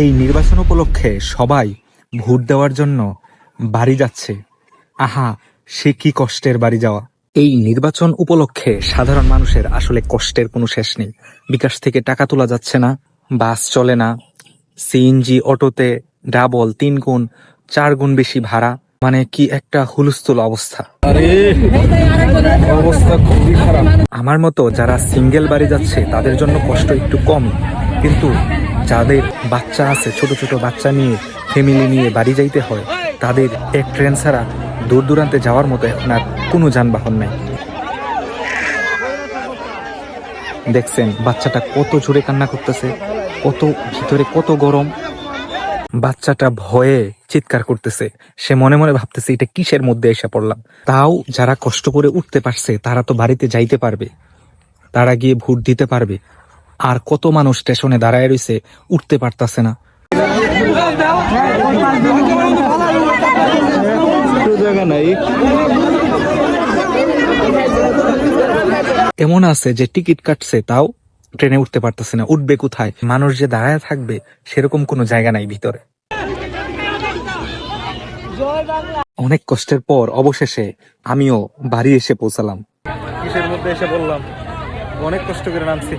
এই নির্বাচন উপলক্ষে সবাই ভোট দেওয়ার জন্য বাড়ি যাচ্ছে। আহা, সে কি কষ্টের বাড়ি যাওয়া। এই নির্বাচন উপলক্ষে সাধারণ মানুষের আসলে কষ্টের কোনো শেষ নেই। বিকাশ থেকে টাকা তোলা যাচ্ছে না, বাস চলে না, সিএনজি অটোতে ডাবল 3 গুণ 4 গুণ বেশি ভাড়া। মানে কি একটা হুলস্থুল অবস্থা। অবস্থা খুবই খারাপ। আমার মতো যারা সিঙ্গেল বাড়ি যাচ্ছে তাদের জন্য কষ্ট একটু কম, কিন্তু যাদের বাচ্চা আছে, ছোট ছোট বাচ্চা নিয়ে ফ্যামিলি নিয়ে বাড়ি যাইতে হয়, তাদের এক ট্রেন ছাড়া দূর দূরান্তে যাওয়ার মতো এখন আর কোনো যানবাহন নাই। দেখছেন বাচ্চাটা কত জোরে কান্না করতেছে, কত ভিতরে কত গরম। বাচ্চাটা ভয়ে চিৎকার করতেছে, সে মনে মনে ভাবতেছে এটা কিসের মধ্যে এসে পড়লাম। তাও যারা কষ্ট করে উঠতে পারছে তারা তো বাড়িতে যাইতে পারবে, তারা গিয়ে ভোট দিতে পারবে। আর কত মানুষ স্টেশনে দাঁড়ায় রয়েছে, উঠতে পারতাছে না। এমন আছে যে টিকিট কাটছে তাও ট্রেনে উঠতে পারতেছে না, উঠবে কোথায়? মানুষ যে দাঁড়ায় থাকবে সেরকম কোনো জায়গা নাই ভিতরে। অনেক কষ্টের পর অবশেষে আমিও বাড়ি এসে পৌঁছালাম। কিসের মধ্যে এসে বললাম, অনেক কষ্ট করে নামছি।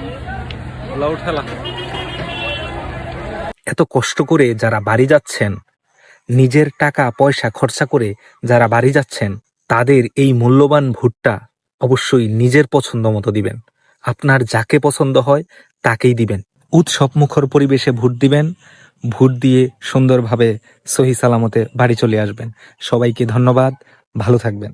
এত কষ্ট করে যারা বাড়ি যাচ্ছেন, নিজের টাকা পয়সা খরচা করে যারা বাড়ি যাচ্ছেন, তাদের এই মূল্যবান ভোটটা অবশ্যই নিজের পছন্দ মতো দিবেন। আপনার যাকে পছন্দ হয় তাকেই দিবেন। উৎসব মুখর পরিবেশে ভোট দিবেন। ভোট দিয়ে সুন্দরভাবে সহি সালামতে বাড়ি চলে আসবেন। সবাইকে ধন্যবাদ, ভালো থাকবেন।